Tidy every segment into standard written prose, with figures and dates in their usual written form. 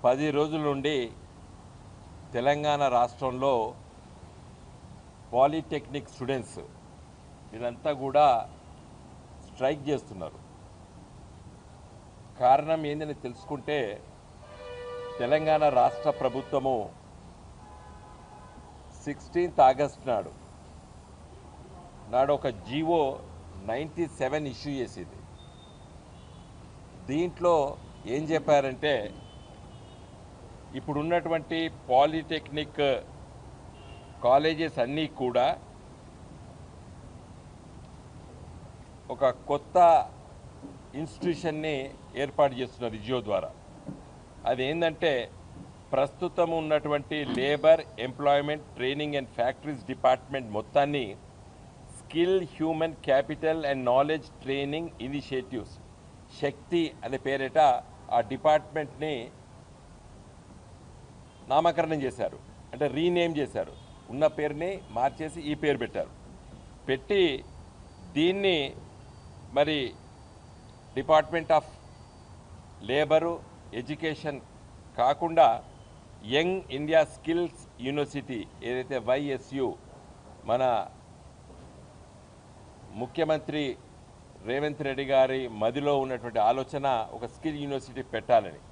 10 రోజుల నుండి తెలంగాణ రాష్ట్రంలో పాలిటెక్నిక్ స్టూడెంట్స్ వీళ్ళంతా కూడా స్ట్రైక్ చేస్తున్నారు. కారణం ఏందని తెలుసుకుంటే తెలంగాణ రాష్ట్ర ప్రభుత్వము 16th ఆగస్ట్ నాడు ఒక జీవో 97 ఇష్యూ చేసింది. దీంట్లో ఏం చెప్పారంటే ఇప్పుడున్నటువంటి పాలిటెక్నిక్ కాలేజెస్ అన్నీ కూడా ఒక కొత్త ఇన్స్టిట్యూషన్ని ఏర్పాటు చేస్తున్నారు జియో ద్వారా. అదేంటంటే ప్రస్తుతం ఉన్నటువంటి labour, employment, training and factories department మొత్తాన్ని skill, human capital and knowledge training initiatives Shakti అనే పేరిట ఆ డిపార్ట్మెంట్ని నామకరణం చేశారు. అంటే రీనేమ్ చేశారు. ఉన్న పేరుని మార్చేసి ఈ పేరు పెట్టి దీన్ని మరి డిపార్ట్మెంట్ ఆఫ్ లేబరు, ఎడ్యుకేషన్ కాకుండా యంగ్ ఇండియా స్కిల్స్ యూనివర్సిటీ ఏదైతే YSU మన ముఖ్యమంత్రి రేవంత్ రెడ్డి గారి మదిలో ఉన్నటువంటి ఆలోచన ఒక స్కిల్ యూనివర్సిటీ పెట్టాలని.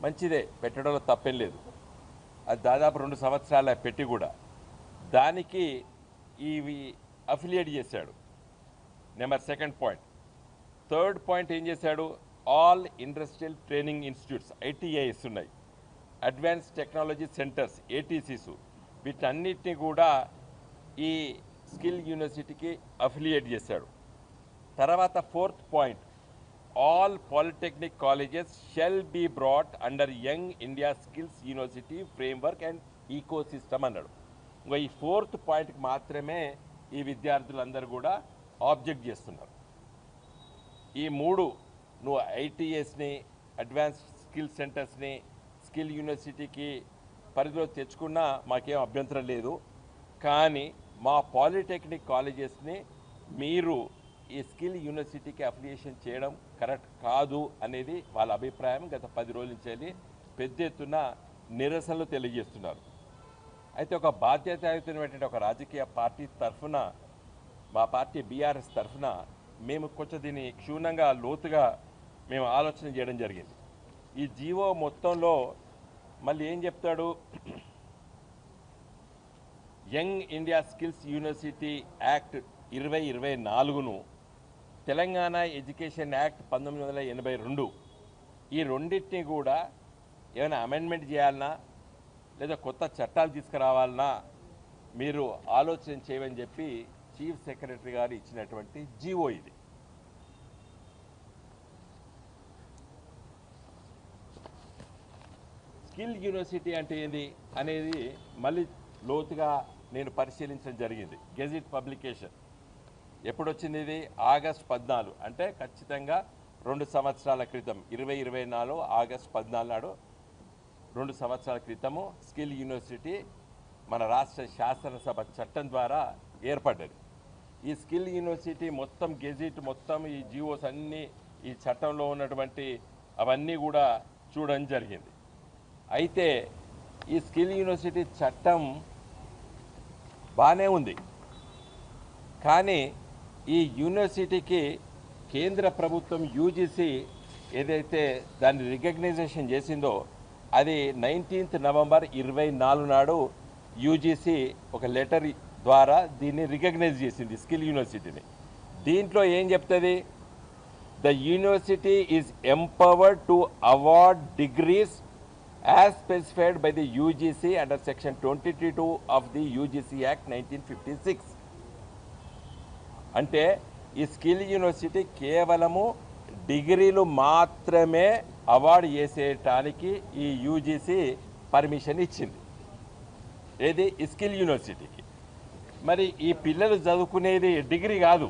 మంచిదే, పెట్టడంలో తప్పేం లేదు. అది దాదాపు 2 సంవత్సరాల పెట్టి కూడా దానికి ఇవి అఫిలియేట్ చేశాడు. Number 2nd point. 3rd point ఏం చేశాడు? All industrial training institutes ITIs ఉన్నాయి, అడ్వాన్స్ టెక్నాలజీ సెంటర్స్ ATCs, వీటన్నిటిని కూడా ఈ స్కిల్ యూనివర్సిటీకి అఫిలియేట్ చేశాడు. తర్వాత 4th point, all polytechnic colleges shall be brought under young India skills university framework and ecosystem అన్నాడు. ఇంకా ఈ 4th పాయింట్కి మాత్రమే ఈ విద్యార్థులందరూ కూడా ఆబ్జెక్ట్ చేస్తున్నారు. ఈ 3 నువ్వు ITSని, అడ్వాన్స్ స్కిల్ సెంటర్స్ని స్కిల్ యూనివర్సిటీకి పరిధిలో తెచ్చుకున్నా మాకేం అభ్యంతరం లేదు. కానీ మా పాలిటెక్నిక్ కాలేజెస్ని మీరు ఈ స్కిల్ యూనివర్సిటీకి అఫిలియేషన్ చేయడం కరెక్ట్ కాదు అనేది వాళ్ళ అభిప్రాయం. గత 10 రోజుల నుంచి పెద్ద ఎత్తున నిరసనలు తెలియజేస్తున్నారు. అయితే ఒక బాధ్యతాయుతమైనటువంటి ఒక రాజకీయ పార్టీ తరఫున, మా పార్టీ BRS తరఫున మేము కొంచెం దీన్ని క్షుణ్ణంగా లోతుగా మేము ఆలోచన చేయడం జరిగింది. ఈ జీవో మొత్తంలో మళ్ళీ ఏం చెప్తాడు? Young India skills university act 2024ను తెలంగాణ ఎడ్యుకేషన్ యాక్ట్ 1982 ఈ రెండింటిని కూడా ఏమైనా అమెండ్మెంట్ చేయాలన్నా లేదా కొత్త చట్టాలు తీసుకురావాలన్నా మీరు ఆలోచన చేయమని చెప్పి చీఫ్ సెక్రటరీ గారు ఇచ్చినటువంటి జీవో ఇది. స్కిల్ యూనివర్సిటీ అంటే ఏంది అనేది మళ్ళీ లోతుగా నేను పరిశీలించడం జరిగింది. గెజిట్ పబ్లికేషన్ ఎప్పుడు వచ్చింది? ఇది ఆగస్ట్ 14, అంటే ఖచ్చితంగా 2 సంవత్సరాల క్రితం, 2024 ఆగస్ట్ 14 నాడు 2 సంవత్సరాల క్రితము స్కిల్ యూనివర్సిటీ మన రాష్ట్ర శాసనసభ చట్టం ద్వారా ఏర్పడ్డది. ఈ స్కిల్ యూనివర్సిటీ మొత్తం గెజిట్ మొత్తం ఈ జీవోస్ అన్నీ ఈ చట్టంలో ఉన్నటువంటి అవన్నీ కూడా చూడడం జరిగింది. అయితే ఈ స్కిల్ యూనివర్సిటీ చట్టం బాగానే ఉంది, కానీ ఈ యూనివర్సిటీకి కేంద్ర ప్రభుత్వం UGC ఏదైతే దాన్ని రికగ్నైజేషన్ చేసిందో అది 19th నవంబర్ 24 నాడు UGC ఒక లెటర్ ద్వారా దీన్ని రికగ్నైజ్ చేసింది స్కిల్ యూనివర్సిటీని. దీంట్లో ఏం చెప్తుంది? The university is empowered to award degrees as specified by the UGC under section 22 of the UGC Act 1956. అంటే ఈ స్కిల్ యూనివర్సిటీ కేవలము డిగ్రీలు మాత్రమే అవార్డు చేసేటానికి ఈ UGC పర్మిషన్ ఇచ్చింది. ఏది? ఈ స్కిల్ యూనివర్సిటీకి. మరి ఈ పిల్లలు చదువుకునేది డిగ్రీ కాదు,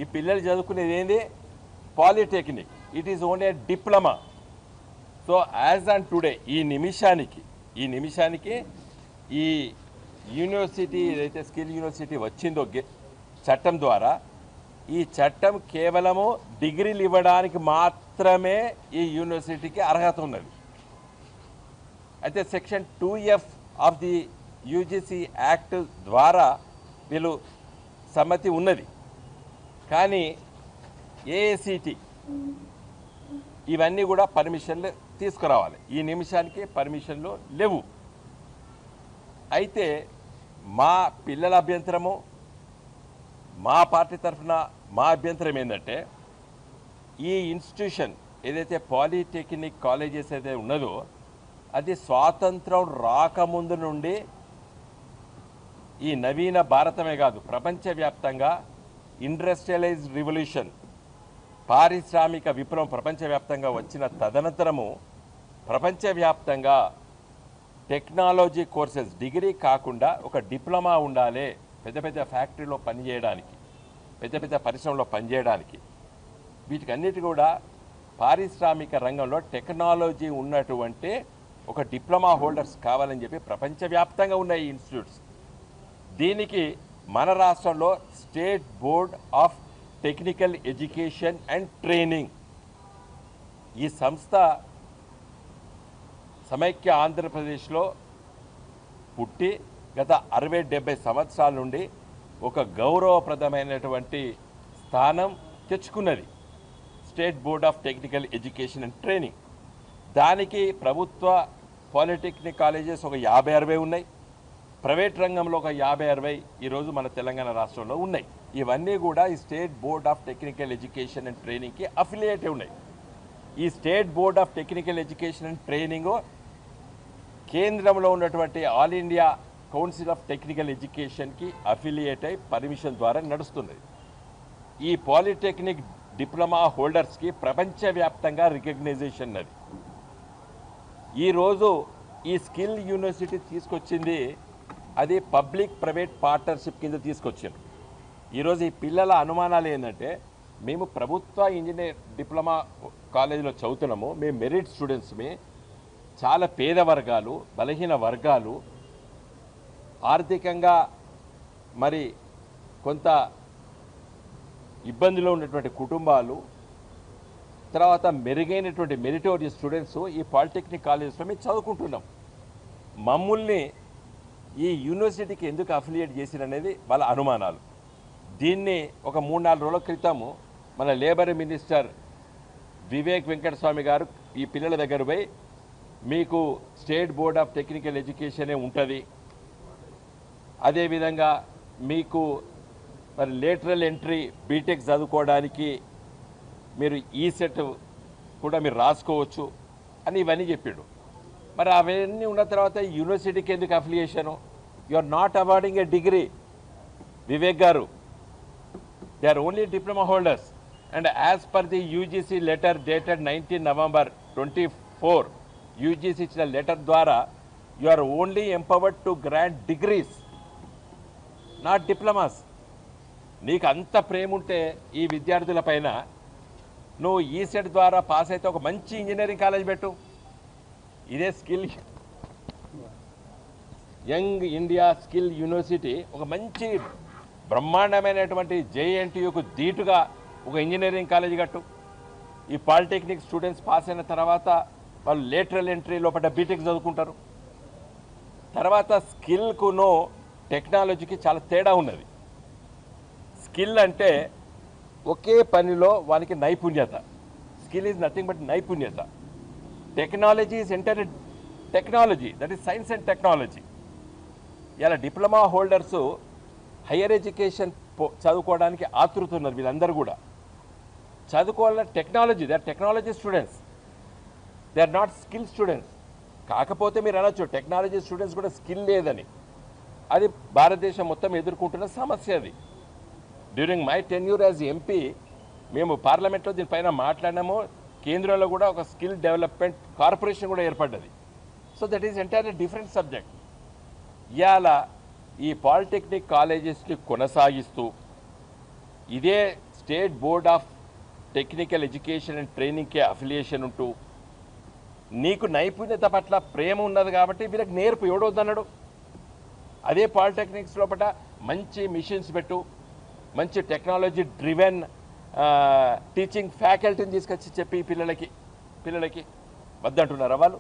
ఈ పిల్లలు చదువుకునేది ఏంది? Polytechnic. It is only A diploma. So as on today ఈ నిమిషానికి ఈ యూనివర్సిటీ ఏదైతే స్కిల్ యూనివర్సిటీ వచ్చిందో చట్టం ద్వారా, ఈ చట్టం కేవలము డిగ్రీలు ఇవ్వడానికి మాత్రమే ఈ యూనివర్సిటీకి అర్హత ఉన్నది. అయితే section 2F of the UGC act ద్వారా వీళ్ళు సమ్మతి ఉన్నది. కానీ ఏఐసిటి ఇవన్నీ కూడా పర్మిషన్లు తీసుకురావాలి. ఈ నిమిషానికి పర్మిషన్లు లేవు. అయితే మా పిల్లల అభ్యంతరము, మా పార్టీ తరఫున మా అభ్యంతరం ఏంటంటే ఈ ఇన్స్టిట్యూషన్ ఏదైతే పాలిటెక్నిక్ కాలేజెస్ అయితే ఉన్నదో అది స్వాతంత్రం రాకముందు నుండి ఈ నవీన భారతమే కాదు ప్రపంచవ్యాప్తంగా ఇండస్ట్రియలైజ్డ్ రివల్యూషన్ పారిశ్రామిక విప్లవం ప్రపంచవ్యాప్తంగా వచ్చిన తదనంతరము ప్రపంచవ్యాప్తంగా టెక్నాలజీ కోర్సెస్ డిగ్రీ కాకుండా ఒక డిప్లొమా ఉండాలి పెద్ద పెద్ద ఫ్యాక్టరీలో పనిచేయడానికి, పెద్ద పెద్ద పరిశ్రమలో పనిచేయడానికి. వీటికన్నిటి కూడా పారిశ్రామిక రంగంలో టెక్నాలజీ ఉన్నటువంటి ఒక డిప్లొమా హోల్డర్స్ కావాలని చెప్పి ప్రపంచవ్యాప్తంగా ఉన్నాయి ఈ ఇన్స్టిట్యూట్స్. దీనికి మన రాష్ట్రంలో state board of technical education and training ఈ సంస్థ సమైక్య ఆంధ్రప్రదేశ్లో పుట్టి గత 60-70 సంవత్సరాల నుండి ఒక గౌరవప్రదమైనటువంటి స్థానం తెచ్చుకున్నది state board of technical education and training. దానికి ప్రభుత్వ పాలిటెక్నిక్ కాలేజెస్ ఒక 50-60 ఉన్నాయి, ప్రైవేట్ రంగంలో ఒక 50-60 ఈరోజు మన తెలంగాణ రాష్ట్రంలో ఉన్నాయి. ఇవన్నీ కూడా ఈ state board of technical education and ట్రైనింగ్కి అఫిలియేట్ ఉన్నాయి. ఈ state board of technical education and training కేంద్రంలో ఉన్నటువంటి all India council of technical ఎడ్యుకేషన్కి అఫిలియేట్ అయి పర్మిషన్ ద్వారా నడుస్తున్నది. ఈ పాలిటెక్నిక్ డిప్లొమా హోల్డర్స్కి ప్రపంచవ్యాప్తంగా రికగ్నైజేషన్ అది. ఈరోజు ఈ స్కిల్ యూనివర్సిటీ తీసుకొచ్చింది అది పబ్లిక్ ప్రైవేట్ పార్ట్నర్షిప్ కింద తీసుకొచ్చారు. ఈరోజు ఈ పిల్లల అనుమానాలు ఏంటంటే మేము ప్రభుత్వ ఇంజనీర్ డిప్లొమా కాలేజీలో చదువుతున్నాము, మేము మెరిట్ స్టూడెంట్స్మి, చాలా పేద వర్గాలు, బలహీన వర్గాలు, ఆర్థికంగా మరి కొంత ఇబ్బందిలో ఉన్నటువంటి కుటుంబాలు, తర్వాత మెరుగైనటువంటి మెరిటోరియస్ స్టూడెంట్స్ ఈ పాలిటెక్నిక్ కాలేజెస్లో మేము చదువుకుంటున్నాం. మమ్మల్ని ఈ యూనివర్సిటీకి ఎందుకు అఫిలియేట్ చేసిరనేది వాళ్ళ అనుమానాలు. దీన్ని ఒక 3-4 రోజుల క్రితము మన లేబర్ మినిస్టర్ వివేక్ వెంకటస్వామి గారు ఈ పిల్లల దగ్గర పోయి మీకు స్టేట్ బోర్డ్ ఆఫ్ టెక్నికల్ ఎడ్యుకేషనే ఉంటుంది, అదేవిధంగా మీకు మరి లేటరల్ ఎంట్రీ బీటెక్ చదువుకోవడానికి మీరు ఈసెట్ కూడా మీరు రాసుకోవచ్చు అని ఇవన్నీ చెప్పాడు. మరి అవన్నీ ఉన్న తర్వాత యూనివర్సిటీకి ఎందుకు affiliation? You are not awarding a degree Vivek garu, they are only diploma holders. And as per the UGC letter dated 19 November 2024 UGC ఇచ్చిన లెటర్ ద్వారా you are only empowered to grant degrees, not diplomas. నీకు అంత ప్రేమ ఉంటే ఈ విద్యార్థుల పైన నువ్వు ECET ద్వారా పాస్ అయితే ఒక మంచి ఇంజనీరింగ్ కాలేజ్ పెట్టు. ఇదే skill young India skill university ఒక మంచి బ్రహ్మాండమైనటువంటి జేఎన్టీయూకు ధీటుగా ఒక ఇంజనీరింగ్ కాలేజ్ కట్టు. ఈ పాలిటెక్నిక్ స్టూడెంట్స్ పాస్ అయిన తర్వాత వాళ్ళు లేటరల్ ఎంట్రీ లోపల బీటెక్ చదువుకుంటారు. తర్వాత స్కిల్కును టెక్నాలజీకి చాలా తేడా ఉన్నది. స్కిల్ అంటే ఒకే పనిలో వానికి నైపుణ్యత. స్కిల్ ఈజ్ నథింగ్ బట్ నైపుణ్యత. Technology is enter technology, that is science and technology. ఇలా డిప్లొమా హోల్డర్స్ హయ్యర్ ఎడ్యుకేషన్ చదువుకోవడానికి ఆతృతున్నారు. వీళ్ళందరూ కూడా చదువుకోవాలని technology, they are technology students, they are not skill students. కాకపోతే మీరు అనొచ్చు టెక్నాలజీ స్టూడెంట్స్ కూడా స్కిల్ లేదని. అది భారతదేశం మొత్తం ఎదుర్కొంటున్న సమస్య. అది during my tenure as MP మేము పార్లమెంట్లో దీనిపైన మాట్లాడినాము. కేంద్రంలో కూడా ఒక స్కిల్ డెవలప్మెంట్ కార్పొరేషన్ కూడా ఏర్పడ్డది. So that is entirely different subject. ఇవాళ ఈ పాలిటెక్నిక్ కాలేజెస్ని కొనసాగిస్తూ ఇదే state board of technical education and ట్రైనింగ్కే అఫిలియేషన్ ఉంటూ నీకు నైపుణ్యత పట్ల ప్రేమ ఉన్నది కాబట్టి వీళ్ళకి నేర్పు ఎవడొద్దన్నాడు. అదే పాలిటెక్నిక్స్ లోపల మంచి మిషన్స్ పెట్టు, మంచి టెక్నాలజీ డ్రివెన్ టీచింగ్ ఫ్యాకల్టీని తీసుకొచ్చి చెప్పి పిల్లలకి వద్దంటున్నారా వాళ్ళు?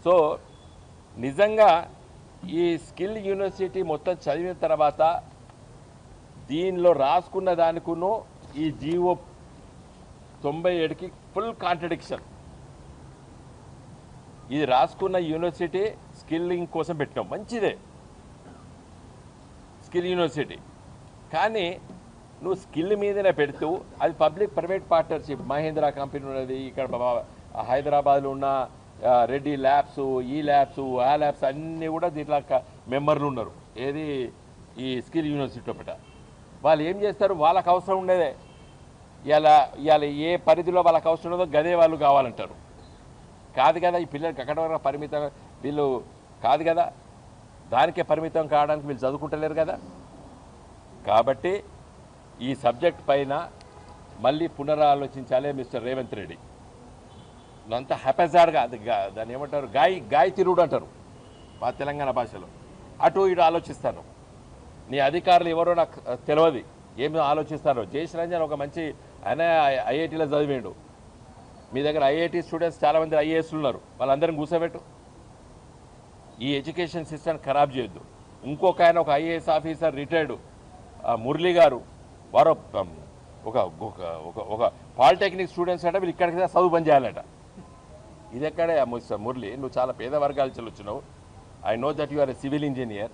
సో నిజంగా ఈ స్కిల్ యూనివర్సిటీ మొత్తం చదివిన తర్వాత దీనిలో రాసుకున్న దానికును ఈ జీవో 97కి ఫుల్ కాంట్రడిక్షన్. ఇది రాసుకున్న యూనివర్సిటీ స్కిల్లింగ్ కోసం పెట్టినాం, మంచిదే స్కిల్ యూనివర్సిటీ, కానీ నువ్వు స్కిల్ మీదనే పెడుతూ అది public private partnership. Mahindra company ఉన్నది ఇక్కడ హైదరాబాద్లో ఉన్న రెడ్డి ల్యాబ్స్, ఈ ల్యాబ్స్, ఆ ల్యాబ్స్ అన్నీ కూడా దీంట్లో మెంబర్లు ఉన్నారు. ఏది ఈ స్కిల్ యూనివర్సిటీలో పెట్ట వాళ్ళు ఏం చేస్తారు, వాళ్ళకి అవసరం ఉండేదే. ఇవాళ ఏ పరిధిలో వాళ్ళకి అవసరం ఉండదో గదే వాళ్ళు కావాలంటారు. కాదు కదా, ఈ పిల్లలకి అక్కడ వరకు పరిమితం వీళ్ళు కాదు కదా, దానికే పరిమితం కావడానికి వీళ్ళు చదువుకుంటలేరు కదా. కాబట్టి ఈ సబ్జెక్ట్ పైన మళ్ళీ పునరాలోచించాలే మిస్టర్ రేవంత్ రెడ్డి. అంత హ్యాపెజార్గా దాన్ని ఏమంటారు, గాయ తిరుగుడు అంటారు మా తెలంగాణ భాషలో. అటు ఇటు ఆలోచిస్తాను. నీ అధికారులు ఎవరో నాకు తెలియదు, ఏమి ఆలోచిస్తారో. జయేష్ రంజన్ ఒక మంచి ఆయన ఐఐటీలో చదివేండు. మీ దగ్గర ఐఐటీ స్టూడెంట్స్ చాలామంది ఐఏఎస్లు ఉన్నారు, వాళ్ళందరిని కూర్చోబెట్టు. ఈ ఎడ్యుకేషన్ సిస్టమ్ ఖరాబ్ చేయొద్దు. ఇంకొక ఆయన ఒక ఐఏఎస్ ఆఫీసర్ రిటైర్డ్ మురళి గారు, వారు ఒక ఒక పాలిటెక్నిక్ స్టూడెంట్స్ అంటే వీళ్ళు ఇక్కడికి చదువు పని చేయాలట. ఇది ఎక్కడే మిస్టర్ మురళి, నువ్వు చాలా పేద వర్గాల నుంచి వచ్చినావు. I know that you are a civil engineer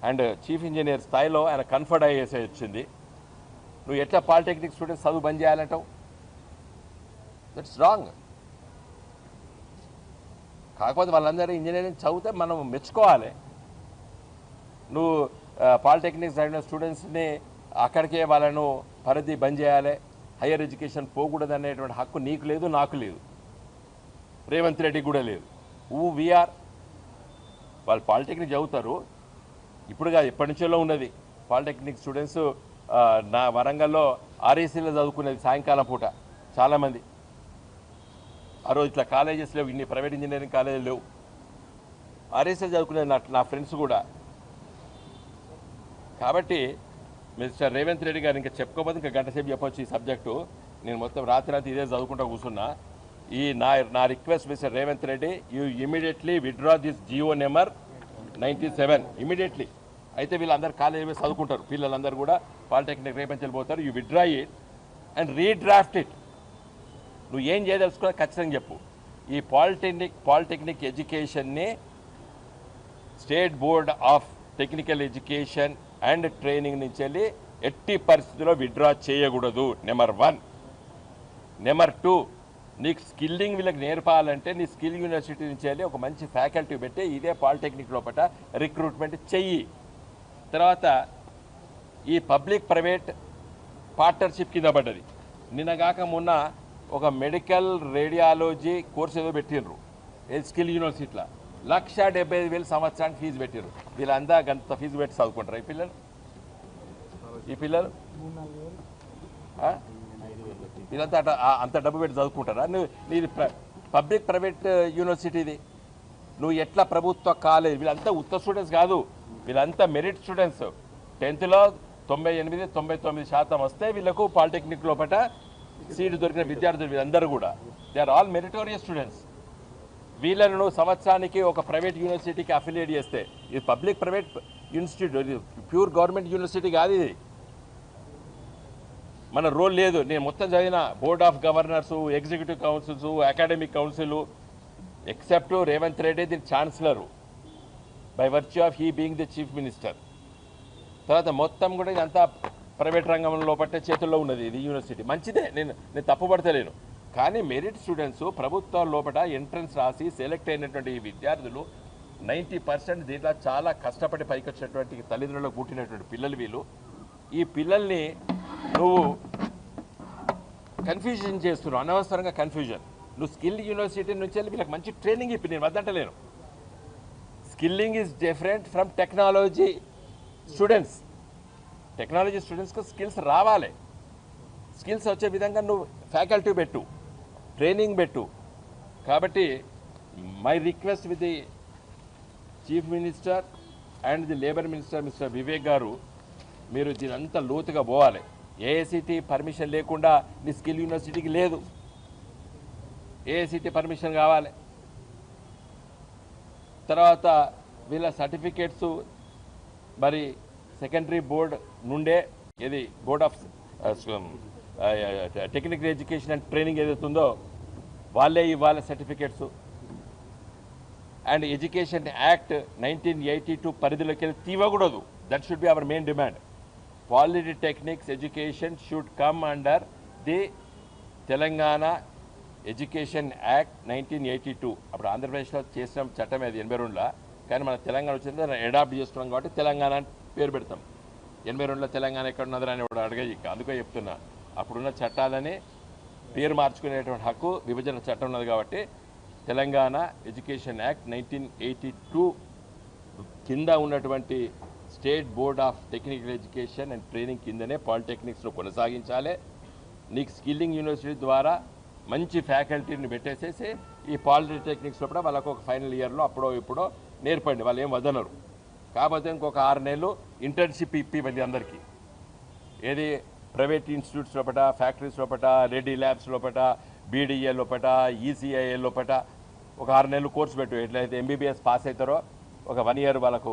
and chief engineer స్థాయిలో ఆయన కన్ఫర్డ్ ఐఏఎస్ వచ్చింది. నువ్వు ఎట్లా పాలిటెక్నిక్ స్టూడెంట్స్ చదువు బంద్ చేయాలంటావు? That's wrong. కాకపోతే వాళ్ళందరూ ఇంజనీరింగ్ చదివితే మనం మెచ్చుకోవాలి. నువ్వు పాలిటెక్నిక్ చదివిన స్టూడెంట్స్ని అక్కడికే వాళ్ళను పరిధి బంద్ చేయాలి, హయ్యర్ ఎడ్యుకేషన్ పోకూడదు అనేటువంటి హక్కు నీకు లేదు, నాకు లేదు, రేవంత్ రెడ్డి కూడా లేదు. వీఆర్ వాళ్ళు పాలిటెక్నిక్ చదువుతారు. ఇప్పుడు కాదు, ఎప్పటి నుంచో ఉన్నది పాలిటెక్నిక్ స్టూడెంట్స్. నా వరంగల్లో ఆర్ఏసీలో చదువుకునేది సాయంకాలం పూట చాలామంది. ఆ రోజు ఇట్లా కాలేజెస్ లేవు, ఇన్ని ప్రైవేట్ ఇంజనీరింగ్ కాలేజీలు లేవు, ఆర్ఏసీలో చదువుకునేది నా ఫ్రెండ్స్ కూడా. కాబట్టి మిస్టర్ రేవంత్ రెడ్డి గారు ఇంకా చెప్పుకోకపోతే ఇంకా గంట సేపు చెప్పొచ్చు ఈ సబ్జెక్టు. నేను మొత్తం రాత్రి ఇదే చదువుకుంటూ కూర్చున్నా. నా request mister Revanth Reddy, you immediately withdraw this GO number 97 immediately. అయితే వీళ్ళందరూ కాలేజీ చదువుకుంటారు, పిల్లలందరూ కూడా పాలిటెక్నిక్ రేపంచి వెళ్ళిపోతారు. You withdraw it and redraft it. నువ్వు ఏం చేయదలుచుకున్నా ఖచ్చితంగా చెప్పు. ఈ పాలిటెక్నిక్ ఎడ్యుకేషన్ని state board of technical education and training నుంచి వెళ్ళి ఎట్టి పరిస్థితుల్లో విత్డ్రా చేయకూడదు, నెంబర్ 1. నెంబర్ 2, నీకు స్కిల్లింగ్ వీళ్ళకి నేర్పాలంటే నీ స్కిల్ యూనివర్సిటీ నుంచి వెళ్ళి ఒక మంచి ఫ్యాకల్టీ పెట్టి ఇదే పాలిటెక్నిక్ లోపల రిక్రూట్మెంట్ చెయ్యి. తర్వాత ఈ పబ్లిక్ ప్రైవేట్ పార్ట్నర్షిప్ కింద పడ్డది. నిన్నగాక మొన్న ఒక మెడికల్ రేడియాలజీ కోర్స్ ఏదో పెట్టిండ్రు స్కిల్ యూనివర్సిటీలో, 1,75,000 సంవత్సరానికి ఫీజు పెట్టారు. వీళ్ళంతా గంత ఫీజు పెట్టి చదువుకుంటారు ఈ పిల్లలు వీళ్ళంతా అంత డబ్బు పెట్టి చదువుకుంటారా? నీది పబ్లిక్ ప్రైవేట్ యూనివర్సిటీది. నువ్వు ఎట్లా ప్రభుత్వ కాలేజ్, వీళ్ళంతా ఉత్త స్టూడెంట్స్ కాదు, వీళ్ళంతా మెరిట్ స్టూడెంట్స్. 10th లో 98-99% వస్తే వీళ్ళకు పాలిటెక్నిక్ లోపల సీటు దొరికిన విద్యార్థులు వీళ్ళందరూ కూడా they are all meritorious students. వీళ్ళను సంవత్సరానికి ఒక ప్రైవేట్ యూనివర్సిటీకి అఫిలియేట్ చేస్తే, ఇది పబ్లిక్ ప్రైవేట్ ఇన్స్టిట్యూట్, ఇది ప్యూర్ గవర్నమెంట్ యూనివర్సిటీ కాదు. ఇది మన రోల్ లేదు. నేను మొత్తం చదివిన board of governors, executive councils, academic council, except Revanth Reddy the chancellor by virtue of he being the chief minister. తర్వాత మొత్తం కూడా ఇదంతా ప్రైవేట్ రంగం లోపట్టే చేతుల్లో ఉన్నది ఇది యూనివర్సిటీ. మంచిదే, నేను తప్పుపడతలేను. కానీ మెరిట్ స్టూడెంట్స్ ప్రభుత్వం లోపల ఎంట్రన్స్ రాసి సెలెక్ట్ అయినటువంటి ఈ విద్యార్థులు 90% దీంట్లో చాలా కష్టపడి పైకి వచ్చినటువంటి తల్లిదండ్రులకు పుట్టినటువంటి పిల్లలు వీళ్ళు. ఈ పిల్లల్ని నువ్వు కన్ఫ్యూజన్ చేస్తున్నావు, అనవసరంగా కన్ఫ్యూజన్. నువ్వు స్కిల్ యూనివర్సిటీ నుంచి వెళ్ళి వీళ్ళకి మంచి ట్రైనింగ్ ఇప్పి, నేను వద్దంటలేను. Skilling is different from technology students. Technology స్టూడెంట్స్కి స్కిల్స్ రావాలి. స్కిల్స్ వచ్చే విధంగా నువ్వు ఫ్యాకల్టీ పెట్టు, ట్రైనింగ్ పెట్టు. కాబట్టి my request with the chief minister and the labour minister mister Vivek garu, మీరు దీనంతా లోతుగా పోవాలి. ఏఐసిటి పర్మిషన్ లేకుండా నీ స్కిల్ యూనివర్సిటీకి లేదు, ఏఐసిటి పర్మిషన్ కావాలి. తర్వాత వీళ్ళ సర్టిఫికేట్స్ మరి సెకండరీ బోర్డ్ నుండే ఇది board of technical education and training ఏదైతే ఉందో వాళ్ళే ఇవ్వాలి సర్టిఫికేట్స్. అండ్ ఎడ్యుకేషన్ యాక్ట్ 1982 పరిధిలోకి వెళ్ళి తీవకూడదు. That should be our main demand. Polytechnics education should come under the Telangana education act 1982. అప్పుడు ఆంధ్రప్రదేశ్లో చేసిన చట్టం అది 82లో, కానీ మన తెలంగాణ వచ్చింది అడాప్ట్ చేసుకున్నాం కాబట్టి తెలంగాణ పేరు పెడతాం. 82లో తెలంగాణ ఎక్కడ ఉన్నదని కూడా అడగయి. అందుకే చెప్తున్నా, అప్పుడున్న చట్టాలని పేరు మార్చుకునేటువంటి హక్కు విభజన చట్టం ఉన్నది కాబట్టి తెలంగాణ ఎడ్యుకేషన్ యాక్ట్ 1982 కింద ఉన్నటువంటి state board of technical education and training కిందనే పాలిటెక్నిక్స్లో కొనసాగించాలి. నీకు స్కిల్లింగ్ యూనివర్సిటీ ద్వారా మంచి ఫ్యాకల్టీని పెట్టేసేసి ఈ పాలిటెక్నిక్స్లో కూడా వాళ్ళకు ఒక ఫైనల్ ఇయర్లో అప్పుడో ఇప్పుడో నేర్పండి, వాళ్ళు ఏం వదనరు. కాకపోతే ఇంకొక 6 నెలలు ఇంటర్న్షిప్ ఇప్పివ్వండి అందరికీ. ఏది ప్రైవేట్ ఇన్స్టిట్యూట్స్ లోపట, ఫ్యాక్టరీస్ లోపట, రెడీ ల్యాబ్స్ లోపట, బీడీఏ లోపట, ఈసీఐఏ లోపట ఒక 6 నెలలు కోర్సు పెట్టు. ఎట్లయితే ఎంబీబీఎస్ పాస్ అవుతారో ఒక 1 ఇయర్ వాళ్ళకు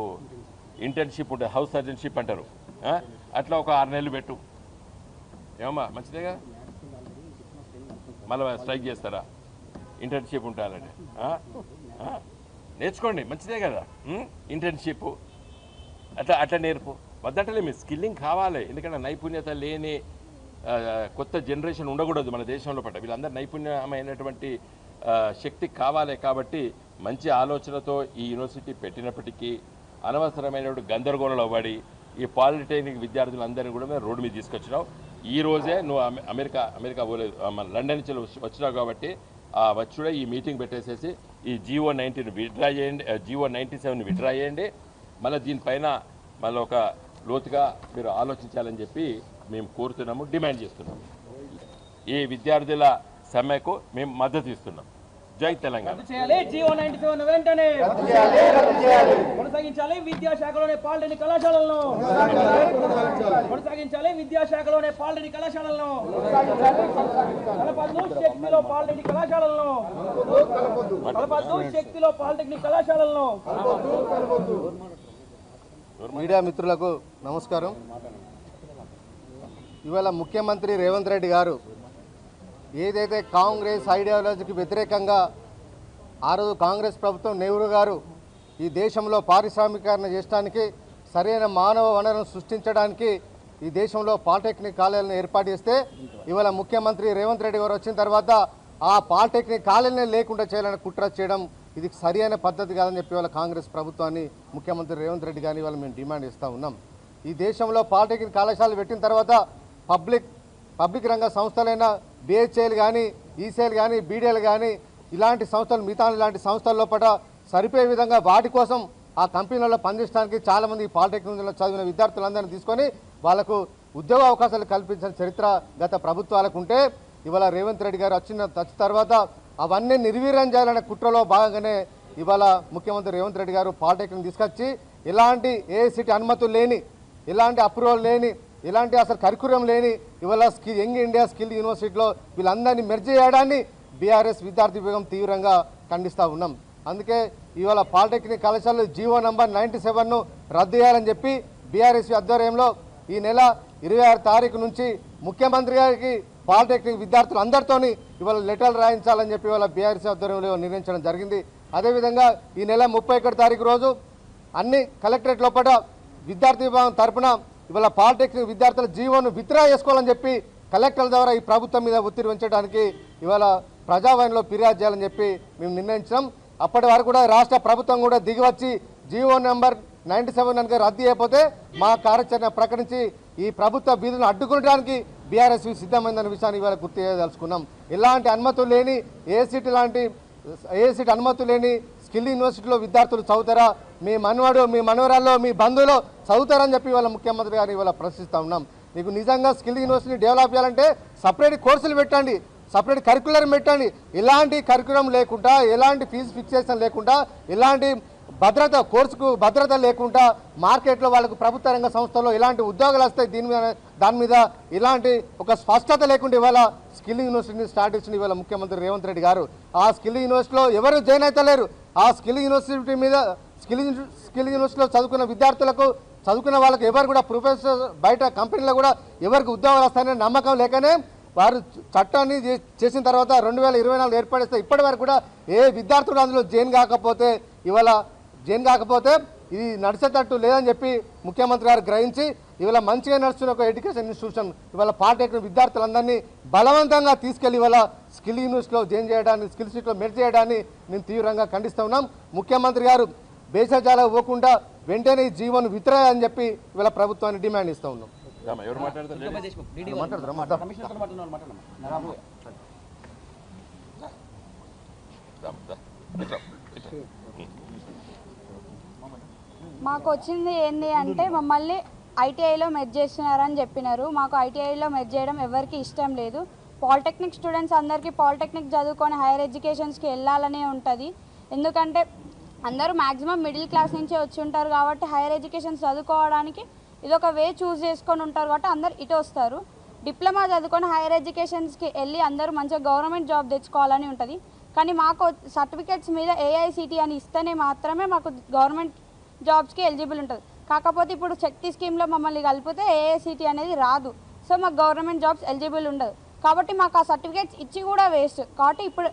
ఇంటర్న్షిప్ ఉంటుంది, హౌస్ సర్జన్షిప్ అంటారు. అట్లా ఒక 6 నెలలు పెట్టు. ఏమమ్మా మంచిదేగా? మళ్ళీ స్ట్రైక్ చేస్తారా ఇంటర్న్షిప్ ఉంటానంటే? నేర్చుకోండి, మంచిదే కదా ఇంటర్న్షిప్. అట్లా నేర్పు వద్దంటలే. మీ స్కిల్లింగ్ కావాలి, ఎందుకంటే నైపుణ్యత లేని కొత్త జనరేషన్ ఉండకూడదు మన దేశంలో పట్ల. వీళ్ళందరూ నైపుణ్యమైనటువంటి శక్తి కావాలి. కాబట్టి మంచి ఆలోచనతో ఈ యూనివర్సిటీ పెట్టినప్పటికీ అనవసరమైనటువంటి గందరగోళంలో పడి ఈ పాలిటెక్నిక్ విద్యార్థులందరినీ కూడా మేము రోడ్డు మీద తీసుకొచ్చినావు. ఈ రోజే నువ్వు అమెరికా పోలేదు, మన లండన్ నుంచి వచ్చినావు కాబట్టి వచ్చుడే ఈ మీటింగ్ పెట్టేసేసి ఈ GO 19 విత్డ్రా చేయండి, GO 97 విత్డ్రా చేయండి. మళ్ళీ దీనిపైన మళ్ళీ ఒక లోతుగా మీరు ఆలోచించాలని చెప్పి మేము కోరుతున్నాము, డిమాండ్ చేస్తున్నాము. ఈ విద్యార్థుల సమ్మెకు మేము మద్దతు ఇస్తున్నాం. జై తెలంగాణ. GO 97 వెంటనే కొనసాగించాలి. విద్యాశాఖలోనే పాలిటెక్నిక్ కళాశాలలను కొనసాగించాలి. విద్యాశాఖలోనే పాలిటెక్నిక్ కళాశాలలను కలపద్దు. శక్తిలో పాలిటెక్నిక్ కళాశాలలను కలపద్దు. శక్తిలో పాలిటెక్నిక్ కళాశాలలను. మీడియా మిత్రులకు నమస్కారం. ఇవాళ ముఖ్యమంత్రి రేవంత్ రెడ్డి గారు ఏదైతే కాంగ్రెస్ ఐడియాలజీకి వ్యతిరేకంగా ఆ రోజు కాంగ్రెస్ ప్రభుత్వం నెహ్రూ గారు ఈ దేశంలో పారిశ్రామికీకరణ చేయడానికి, సరైన మానవ వనరులను సృష్టించడానికి ఈ దేశంలో పాలిటెక్నిక్ కాలేజీలను ఏర్పాటు చేస్తే, ఇవాళ ముఖ్యమంత్రి రేవంత్ రెడ్డి గారు వచ్చిన తర్వాత ఆ పాలిటెక్నిక్ కాలేజీని లేకుండా చేయాలని కుట్ర చేయడం ఇది సరైన పద్ధతి కాదని చెప్పి ఇవాళ కాంగ్రెస్ ప్రభుత్వాన్ని ముఖ్యమంత్రి రేవంత్ రెడ్డి గారిని ఇవాళ మేము డిమాండ్ చేస్తూ ఉన్నాం. ఈ దేశంలో పాలిటెక్నిక్ కళాశాలలు పెట్టిన తర్వాత పబ్లిక్ రంగ సంస్థలైన BHEL కానీ, ECEL కానీ, BDL కానీ ఇలాంటి సంస్థలు, మిగతా ఇలాంటి సంస్థల లోపల సరిపోయే విధంగా వాటి కోసం ఆ కంపెనీలలో పనిచేయడానికి చాలామంది పాలిటెక్నిక్లో చదివిన విద్యార్థులందరినీ తీసుకొని వాళ్లకు ఉద్యోగ అవకాశాలు కల్పించిన చరిత్ర గత ప్రభుత్వాలకు ఉంటే, ఇవాళ రేవంత్ రెడ్డి గారు వచ్చిన తర్వాత అవన్నీ నిర్వీర్యం చేయాలనే కుట్రలో భాగంగానే ఇవాళ ముఖ్యమంత్రి రేవంత్ రెడ్డి గారు పాలిటెక్నిక్ తీసుకొచ్చి ఎలాంటి ఏఐసిటి అనుమతులు లేని, ఎలాంటి అప్రూవల్ లేని, ఎలాంటి అసలు కరికులం లేని ఇవాళ యంగ్ ఇండియా స్కిల్ యూనివర్సిటీలో వీళ్ళందరినీ మెర్జ్ చేయడాన్ని బీఆర్ఎస్ విద్యార్థి విభాగం తీవ్రంగా ఖండిస్తూ ఉన్నాం. అందుకే ఇవాళ పాలిటెక్నిక్ కళాశాలలో GO నంబర్ 97ను రద్దు చేయాలని చెప్పి బీఆర్ఎస్ ఆధ్వర్యంలో ఈ నెల 26 తారీఖు నుంచి ముఖ్యమంత్రి గారికి పాలిటెక్నిక్ విద్యార్థులు అందరితోని ఇవాళ లెటర్లు రాయించాలని చెప్పి ఇవాళ బీఆర్ఎస్ ఆధ్వర్యంలో నిర్ణయించడం జరిగింది. అదేవిధంగా ఈ నెల 31 తారీఖు రోజు అన్ని కలెక్టరేట్ లోపల విద్యార్థి విభాగం తరపున ఇవాళ పాలిటెక్నిక్ విద్యార్థుల జీవోను విత్డ్రా చేసుకోవాలని చెప్పి కలెక్టర్ల ద్వారా ఈ ప్రభుత్వం మీద ఒత్తిడి పెంచడానికి ఇవాళ ప్రజావాణిలో ఫిర్యాదు చేయాలని చెప్పి మేము నిర్ణయించాం. అప్పటి వరకు కూడా రాష్ట్ర ప్రభుత్వం కూడా దిగివచ్చి GO నంబర్ 97 కనుక రద్దు అయిపోతే మా కార్యాచరణ ప్రకటించి ఈ ప్రభుత్వ బీదులను అడ్డుకోవడానికి బీఆర్ఎస్ సిద్ధమైందన్న విషయాన్ని ఇవాళ గుర్తు చేయదలుచుకున్నాం. ఎలాంటి అనుమతులు లేని ఏసీటీ అనుమతులు లేని స్కిల్ యూనివర్సిటీలో విద్యార్థులు చదువుతారా? మీ మనవడు, మీ మనవరాల్లో, మీ బంధువులు చదువుతారని చెప్పి ఇవాళ ముఖ్యమంత్రి గారిని ఇవాళ ప్రశ్నిస్తూ ఉన్నాం. మీకు నిజంగా స్కిల్ యూనివర్సిటీ డెవలప్ చేయాలంటే సపరేట్ కోర్సులు పెట్టండి, సపరేట్ కరికులం పెట్టండి. ఎలాంటి కరికులం లేకుండా, ఎలాంటి ఫీజు ఫిక్సేషన్ లేకుండా, ఎలాంటి కోర్సుకు భద్రత లేకుండా మార్కెట్లో వాళ్ళకు ప్రభుత్వ రంగ సంస్థల్లో ఎలాంటి ఉద్యోగాలు వస్తాయి దాని మీద ఇలాంటి ఒక స్పష్టత లేకుండా ఇవాళ స్కిల్ యూనివర్సిటీని స్టార్ట్ చేసిన ఇవాళ ముఖ్యమంత్రి రేవంత్ రెడ్డి గారు. ఆ స్కిల్ యూనివర్సిటీలో ఎవరు జాయిన్ అవుతలేరు. ఆ స్కిల్ యూనివర్సిటీ మీద స్కిల్ యూనివర్సిటీలో చదువుకున్న విద్యార్థులకు చదువుకున్న వాళ్ళకి ఎవరు కూడా ప్రొఫెసర్ బయట కంపెనీలో కూడా ఎవరికి ఉద్యోగాలు వస్తాయనే నమ్మకం లేకనే వారు చట్టాన్ని చేసిన తర్వాత 2024 ఏర్పడిస్తే ఇప్పటి వరకు కూడా ఏ విద్యార్థులు అందులో జాయిన్ కాకపోతే ఇది నడిచేటట్టు లేదని చెప్పి ముఖ్యమంత్రి గారు గ్రహించి ఇవాళ మంచిగా నడుస్తున్న ఒక ఎడ్యుకేషన్ ఇన్స్టిట్యూషన్ ఇవాళ పాలిటెక్నిక్ విద్యార్థులందరినీ బలవంతంగా తీసుకెళ్లి ఇవాళ స్కిల్ యూనివర్సిటీలో జాయిన్ చేయడాన్ని స్కిల్ సీట్లో మెర్జ్ చేయడాన్ని మేము తీవ్రంగా ఖండిస్తూ ఉన్నాం. ముఖ్యమంత్రి గారు బేసజాలకు పోకుండా వెంటనే ఈ జీవోను విత్రాయని చెప్పి ఇవాళ ప్రభుత్వాన్ని డిమాండ్ ఇస్తూ ఉన్నాం. ఎవరు మాట్లాడతారు? మాకు వచ్చింది ఏంటి అంటే మమ్మల్ని ఐటీఐలో మెర్జ్ చేస్తున్నారని చెప్పినారు. మాకు ఐటీఐలో మెర్జ్ చేయడం ఎవరికి ఇష్టం లేదు. పాలిటెక్నిక్ స్టూడెంట్స్ అందరికీ పాలిటెక్నిక్ చదువుకొని హైయర్ ఎడ్యుకేషన్స్కి వెళ్ళాలనే ఉంటుంది. ఎందుకంటే అందరూ మ్యాక్సిమం మిడిల్ క్లాస్ నుంచే వచ్చి ఉంటారు కాబట్టి హైయర్ ఎడ్యుకేషన్స్ చదువుకోవడానికి ఇదొక వే చూస్ చేసుకొని ఉంటారు కాబట్టి అందరు ఇటు వస్తారు. డిప్లొమా చదువుకొని హైయర్ ఎడ్యుకేషన్స్కి వెళ్ళి అందరూ మంచిగా గవర్నమెంట్ జాబ్ తెచ్చుకోవాలని ఉంటుంది. కానీ మాకు సర్టిఫికేట్స్ మీద ఏఐసిటీ అని ఇస్తేనే మాత్రమే మాకు గవర్నమెంట్ జాబ్స్కి ఎలిజిబుల్ ఉంటుంది. కాకపోతే ఇప్పుడు శక్తి స్కీమ్లో మమ్మల్ని కలిపితే ఏఐసిటీ అనేది రాదు. సో మాకు గవర్నమెంట్ జాబ్స్ ఎలిజిబుల్ ఉండదు. కాబట్టి మాకు ఆ సర్టిఫికేట్స్ ఇచ్చి కూడా వేస్ట్. కాబట్టి ఇప్పుడు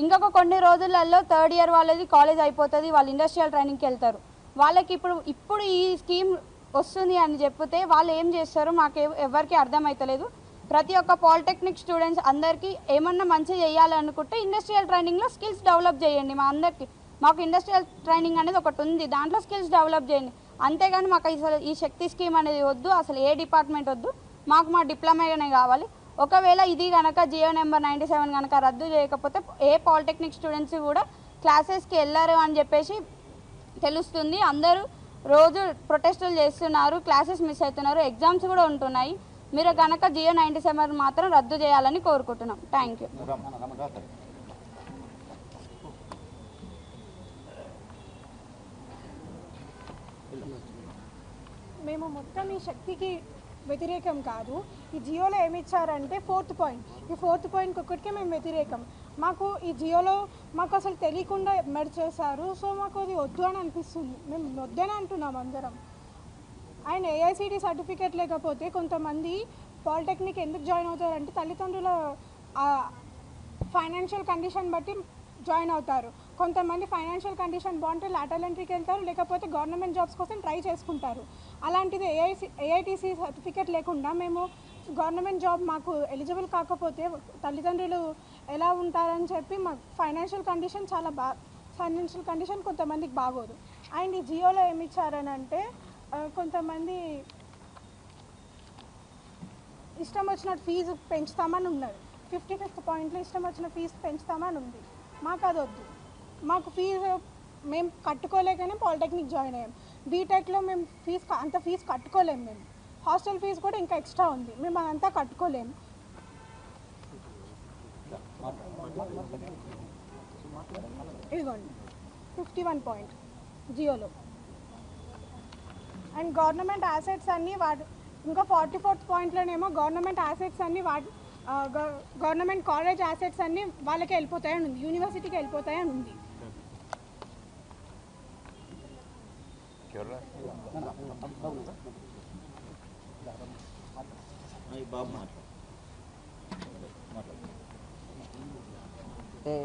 ఇంకొక కొన్ని రోజులలో థర్డ్ ఇయర్ వాళ్ళది కాలేజ్ అయిపోతుంది, వాళ్ళు ఇండస్ట్రియల్ ట్రైనింగ్కి వెళ్తారు. వాళ్ళకి ఇప్పుడు ఈ స్కీమ్ వస్తుంది అని చెప్తే వాళ్ళు ఏం చేస్తారో మాకు ఎవరికి అర్థమవుతలేదు. ప్రతి ఒక్క పాలిటెక్నిక్ స్టూడెంట్స్ అందరికీ ఏమన్నా మంచి చేయాలనుకుంటే ఇండస్ట్రియల్ ట్రైనింగ్లో స్కిల్స్ డెవలప్ చేయండి. మాకు ఇండస్ట్రియల్ ట్రైనింగ్ అనేది ఒకటి ఉంది, దాంట్లో స్కిల్స్ డెవలప్ చేయండి. అంతేగాని మాకు అసలు ఈ శక్తి స్కీమ్ అనేది వద్దు, అసలు ఏ డిపార్ట్మెంట్ వద్దు, మాకు మా డిప్లొమానే కావాలి. ఒకవేళ ఇది కనుక జియో నెంబర్ 97 కనుక రద్దు చేయకపోతే ఏ పాలిటెక్నిక్ స్టూడెంట్స్ కూడా క్లాసెస్కి వెళ్ళారు అని చెప్పేసి తెలుస్తుంది. అందరూ రోజు ప్రొటెస్టులు చేస్తున్నారు, క్లాసెస్ మిస్ అవుతున్నారు, ఎగ్జామ్స్ కూడా ఉంటున్నాయి. మీరు కనుక జియో 97 మాత్రం రద్దు చేయాలని కోరుకుంటున్నాం. Thank you. మేము మొత్తం ఈ శక్తికి వ్యతిరేకం కాదు. ఈ జియోలో ఏమి ఇచ్చారంటే 4th పాయింట్, ఈ 4th పాయింట్కి ఒక్కటికే మేము వ్యతిరేకం. మాకు ఈ జియోలో మాకు అసలు తెలియకుండా మెర్జ్ చేశారు. సో మాకు అది వద్దు అని అనిపిస్తుంది. మేము వద్దని అంటున్నాం అందరం. అండ్ ఏఐసిటీ సర్టిఫికేట్ లేకపోతే కొంతమంది పాలిటెక్నిక్ ఎందుకు జాయిన్ అవుతారంటే తల్లిదండ్రుల ఫైనాన్షియల్ కండిషన్ బట్టి జాయిన్ అవుతారు. కొంతమంది ఫైనాన్షియల్ కండిషన్ బాగుంటే లాటరల్ ఎంట్రీకి వెళ్తారు, లేకపోతే గవర్నమెంట్ జాబ్స్ కోసం ట్రై చేసుకుంటారు. అలాంటిది ఏఐటీసీ సర్టిఫికేట్ లేకుండా మేము గవర్నమెంట్ జాబ్ మాకు ఎలిజిబుల్ కాకపోతే తల్లిదండ్రులు ఎలా ఉంటారని చెప్పి మాకు ఫైనాన్షియల్ కండిషన్ కొంతమందికి బాగోదు. అండ్ ఈ జియోలో ఏమి ఇచ్చారని అంటే కొంతమంది ఇష్టం వచ్చినట్టు ఫీజు పెంచుతామని ఉన్నది. 55th పాయింట్లో ఇష్టం వచ్చిన ఫీజు పెంచుతామని ఉంది. మాకు అది వద్దు. మాకు ఫీజు మేము కట్టుకోలేకనే పాలిటెక్నిక్ జాయిన్ అయ్యాం. బీటెక్లో మేము అంత ఫీజు కట్టుకోలేము. మేము హాస్టల్ ఫీజు కూడా ఇంకా ఎక్స్ట్రా ఉంది, మేము అదంతా కట్టుకోలేము. ఇదిగోండి 51 పాయింట్ జియోలో. అండ్ గవర్నమెంట్ యాసెట్స్ అన్నీ ఇంకా 44th పాయింట్లోనేమో గవర్నమెంట్ యాసెట్స్ అన్నీ గవర్నమెంట్ కాలేజ్ యాసెట్స్ అన్నీ వాళ్ళకే వెళ్ళిపోతాయని ఉంది, యూనివర్సిటీకి వెళ్ళిపోతాయని ఉంది. అంటే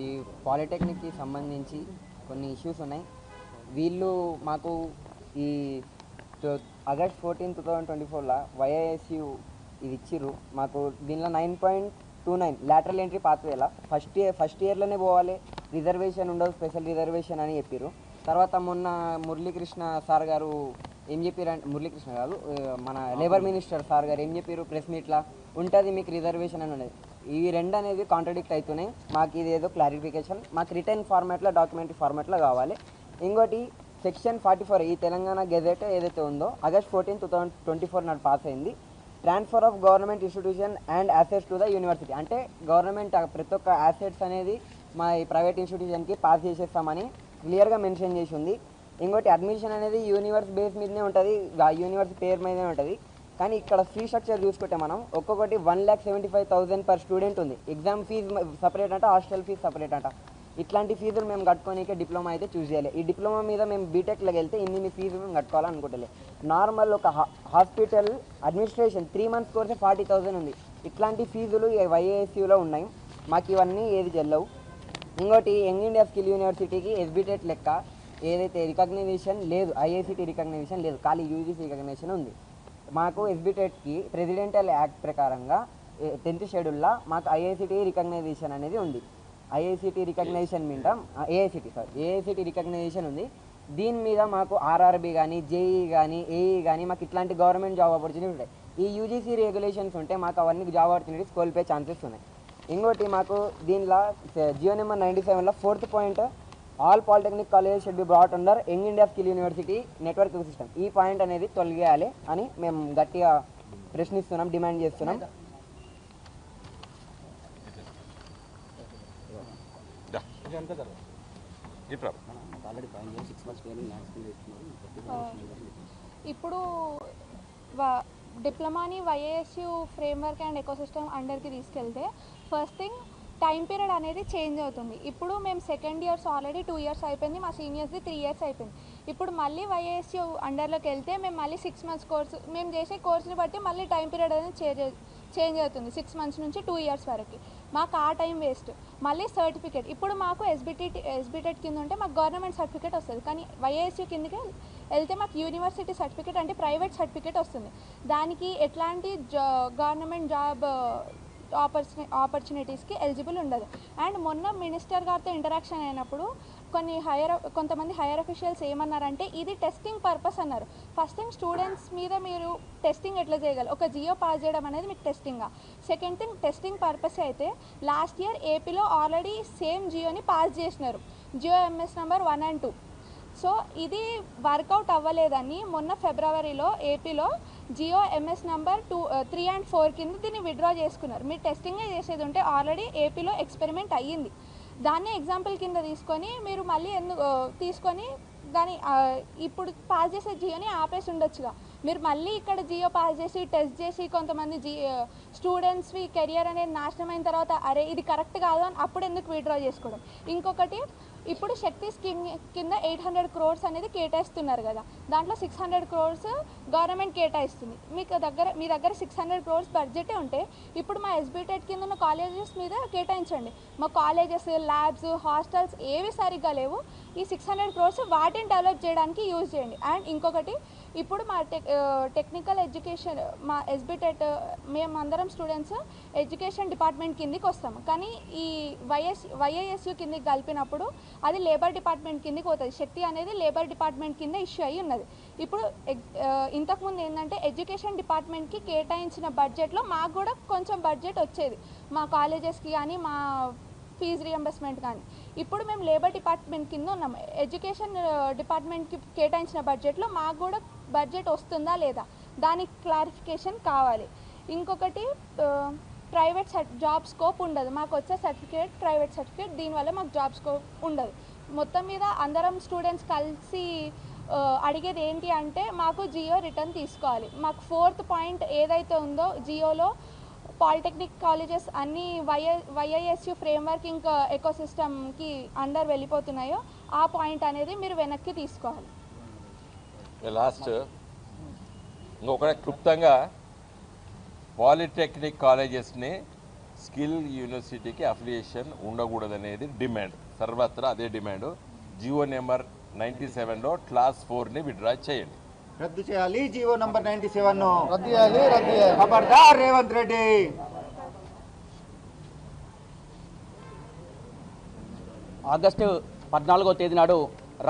ఈ పాలిటెక్నిక్కి సంబంధించి కొన్ని ఇష్యూస్ ఉన్నాయి. వీళ్ళు మాకు ఈ ఆగస్ట్ 14, 2024 వైఐఎస్యు ఇది ఇచ్చిర్రు మాకు. దీనిలో 9.29 లాటరల్ ఎంట్రీ పాత్వేలా ఫస్ట్ ఇయర్లోనే పోవాలి, రిజర్వేషన్ ఉండదు, స్పెషల్ రిజర్వేషన్ అని చెప్పారు. తర్వాత మొన్న మురళీకృష్ణ సార్ గారు ఏం చెప్పారంటే, మురళీకృష్ణ కాదు మన లేబర్ మినిస్టర్ సార్ గారు ఏం చెప్పారు ప్రెస్ మీట్లో, ఉంటుంది మీకు రిజర్వేషన్ అని ఉండేది. ఇవి రెండు అనేది కాంట్రడిక్ట్ అవుతున్నాయి. మాకు ఇది ఏదో క్లారిఫికేషన్ మాకు రిటర్న్ ఫార్మాట్లో డాక్యుమెంటరీ ఫార్మాట్లో కావాలి. ఇంకోటి సెక్షన్ 44 ఈ తెలంగాణ గెజెట్ ఏదైతే ఉందో ఆగస్ట్ 14, 2024 నాడు పాస్ అయింది. Transfer of government institution and assets to the university, అంటే గవర్నమెంట్ ప్రతి ఒక్క అసెట్స్ అనేది మా ఈ ప్రైవేట్ ఇన్స్టిట్యూషన్కి పాస్ చేసేస్తామని క్లియర్గా మెన్షన్ చేసి ఉంది. ఇంకోటి అడ్మిషన్ అనేది యూనివర్స్ బేస్ మీదనే ఉంటుంది, యూనివర్సిటీ పేరు మీదనే ఉంటుంది. కానీ ఇక్కడ ఫీ స్ట్రక్చర్ చూసుకుంటే మనం ఒక్కొక్కటి 1,75,000 పర్ స్టూడెంట్ ఉంది. ఎగ్జామ్ ఫీజు సపరేట్ అంట, హాస్టల్ ఫీజు సపరేట్ అంట. ఇట్లాంటి ఫీజులు మేము కట్టుకోనికే డిప్లొమా అయితే చూస్ చేయాలి. ఈ డిప్లొమా మీద మేము బీటెక్లోకి వెళ్తే ఇన్ని ఫీజులు మేము కట్టుకోవాలనుకుంటలే. నార్మల్ ఒక హాస్పిటల్ అడ్మినిస్ట్రేషన్ 3 months కోర్సే 40,000 ఉంది. ఇట్లాంటి ఫీజులు వైఏఎస్యూలో ఉన్నాయి. మాకు ఇవన్నీ ఏది చెల్లవు. ఇంకోటి యంగ్ ఇండియా స్కిల్ యూనివర్సిటీకి ఎస్బిటెట్ లెక్క ఏదైతే రికగ్నిషన్ లేదు, ఐఐసిటీ రికగ్నిషన్ లేదు, ఖాళీ యూజీసీ రికగ్నిషన్ ఉంది. మాకు ఎస్బిటెట్కి ప్రెసిడెంటల్ యాక్ట్ ప్రకారంగా 10th షెడ్యూల్లో మాకు ఐఐసిటీ రికగ్నైజేషన్ అనేది ఉంది. ఐఐసిటీ రికగ్నైజేషన్ మీద ఏఐసిటీ రికగ్నైజేషన్ ఉంది. దీని మీద మాకు ఆర్ఆర్బి కానీ, జేఈ కానీ, ఏఈ కానీ మాకు ఇట్లాంటి గవర్నమెంట్ జాబ్ ఆపర్చునిటీస్ ఉంటాయి. ఈ యూజీసీ రెగ్యులేషన్స్ ఉంటే మాకు అవన్నీ జాబ్ ఆపర్చునిటీస్ కోల్పోయే ఛాన్సెస్ ఉన్నాయి. ఇంకోటి మాకు దీనిలో జియో నెంబర్ 97లో 4th point all polytechnic college should be brought under young India skill university network system. ఈ పాయింట్ అనేది తొలగేయాలి అని మేము గట్టిగా ప్రశ్నిస్తున్నాం, డిమాండ్ చేస్తున్నాం. ఇప్పుడు డిప్లొమాని వైఏఎస్యు ఫ్రేమ్వర్క్ అండ్ ఎకోసిస్టమ్ అండర్కి తీసుకెళ్తే ఫస్ట్ థింగ్ టైం పీరియడ్ అనేది చేంజ్ అవుతుంది. ఇప్పుడు మేము సెకండ్ ఇయర్స్ ఆల్రెడీ 2 years అయిపోయింది, మా సీనియర్స్ది 3 years అయిపోయింది. ఇప్పుడు మళ్ళీ వైఏఎస్యు అండర్లోకి వెళ్తే మేము మళ్ళీ 6 months కోర్సు, మేము చేసే కోర్సుని బట్టి మళ్ళీ టైం పీరియడ్ అనేది చేంజ్ అవుతుంది. 6 months నుంచి 2 years వరకు. మాకు ఆ టైం వేస్ట్. మళ్ళీ సర్టిఫికేట్ ఇప్పుడు మాకు ఎస్బిటెట్ కింద ఉంటే మాకు గవర్నమెంట్ సర్టిఫికేట్ వస్తుంది, కానీ వైఏఎస్యు కిందకి వెళ్తే మాకు యూనివర్సిటీ సర్టిఫికేట్ అంటే ప్రైవేట్ సర్టిఫికేట్ వస్తుంది. దానికి ఎట్లాంటి గవర్నమెంట్ జాబ్ ఆపర్చునిటీస్కి ఎలిజిబుల్ ఉండదు. అండ్ మొన్న మినిస్టర్ గారితో ఇంటరాక్షన్ అయినప్పుడు కొంతమంది హైయర్ అఫీషియల్స్ ఏమన్నారంటే ఇది టెస్టింగ్ పర్పస్ అన్నారు. ఫస్ట్ థింగ్ స్టూడెంట్స్ మీద మీరు టెస్టింగ్ ఎట్లా చేయగలరు, ఒక జియో పాస్ చేయడం అనేది మీకు టెస్టింగా. సెకండ్ థింగ్ టెస్టింగ్ పర్పస్ అయితే లాస్ట్ ఇయర్ ఏపీలో ఆల్రెడీ సేమ్ జియోని పాస్ చేసినారు, GO MS number 1 and 2. So ఇది వర్కౌట్ అవ్వలేదని మొన్న ఫిబ్రవరిలో ఏపీలో జియో ఎంఎస్ నెంబర్ 3 and 4 కింద దీన్ని విత్డ్రా చేసుకున్నారు. మీరు టెస్టింగే చేసేది ఉంటే ఆల్రెడీ ఏపీలో ఎక్స్పెరిమెంట్ అయ్యింది, దాన్ని ఎగ్జాంపుల్ కింద తీసుకొని మీరు మళ్ళీ తీసుకొని దాన్ని ఇప్పుడు పాస్ చేసే జియోని ఆపేసి ఉండొచ్చుగా. మీరు మళ్ళీ ఇక్కడ జియో పాస్ చేసి టెస్ట్ చేసి కొంతమంది స్టూడెంట్స్వి కెరియర్ అనేది నాశనం అయిన తర్వాత అరే ఇది కరెక్ట్ కాదు అని అప్పుడు ఎందుకు విత్డ్రా చేసుకోవడం. ఇంకొకటి ఇప్పుడు శక్తి స్కీమ్ కింద 800 crores అనేది కేటాయిస్తున్నారు కదా, దాంట్లో 600 crores గవర్నమెంట్ కేటాయిస్తుంది. మీ దగ్గర 600 crores బడ్జెటే ఉంటే ఇప్పుడు మా ఎస్బిటెట్ కింద ఉన్న కాలేజెస్ మీద కేటాయించండి. మా కాలేజెస్, ల్యాబ్స్, హాస్టల్స్ ఏవి సరిగ్గా లేవు, ఈ 600 crores వాటిని డెవలప్ చేయడానికి యూజ్ చేయండి. అండ్ ఇంకొకటి ఇప్పుడు మా టెక్నికల్ ఎడ్యుకేషన్ మా ఎస్బిటెట్ మేమందరం స్టూడెంట్స్ ఎడ్యుకేషన్ డిపార్ట్మెంట్ కిందికి వస్తాము, కానీ ఈ వైఐఎస్యు కిందికి కలిపినప్పుడు అది లేబర్ డిపార్ట్మెంట్ కిందికి పోతుంది. శక్తి అనేది లేబర్ డిపార్ట్మెంట్ కింద ఇష్యూ అయ్యి ఉన్నది. ఇప్పుడు ఇంతకుముందు ఏంటంటే ఎడ్యుకేషన్ డిపార్ట్మెంట్కి కేటాయించిన బడ్జెట్లో మాకు కూడా కొంచెం బడ్జెట్ వచ్చేది, మా కాలేజెస్కి కానీ మా ఫీజు రియంబర్స్మెంట్ కానీ. ఇప్పుడు మేము లేబర్ డిపార్ట్మెంట్ కింద ఉన్నాము, ఎడ్యుకేషన్ డిపార్ట్మెంట్కి కేటాయించిన బడ్జెట్లో మాకు కూడా బడ్జెట్ వస్తుందా లేదా దానికి క్లారిఫికేషన్ కావాలి. ఇంకొకటి ప్రైవేట్ జాబ్ స్కోప్ ఉండదు, మాకు వచ్చే సర్టిఫికేట్ ప్రైవేట్ సర్టిఫికేట్, దీనివల్ల మాకు జాబ్ స్కోప్ ఉండదు. మొత్తం మీద అందరం స్టూడెంట్స్ కలిసి అడిగేది ఏంటి అంటే మాకు జియో రిటర్న్ తీసుకోవాలి. మాకు 4th పాయింట్ ఏదైతే ఉందో జియోలో పాలిటెక్నిక్ కాలేజెస్ అన్నీ వైఐఎస్యు ఫ్రేమ్వర్క్ ఇంకా ఎకోసిస్టమ్కి అండర్ వెళ్ళిపోతున్నాయో ఆ పాయింట్ అనేది మీరు వెనక్కి తీసుకోవాలి. లాస్ట్ ఇంకొకటి క్లుప్తంగా పాలిటెక్నిక్ కాలేజెస్ని స్కిల్ యూనివర్సిటీకి అఫిలియేషన్ ఉండకూడదనేది డిమాండ్, సర్వత్రా అదే డిమాండ్. జియో నెంబర్ 97లో క్లాస్ 4ని విత్డ్రా చేయండి, రద్దు చేయాలి. జియో నంబర్ 97 రద్దు చేయాలి. ఖబర్దార్ రేవంత్ రెడ్డి. ఆగస్టు 14వ తేదీ నాడు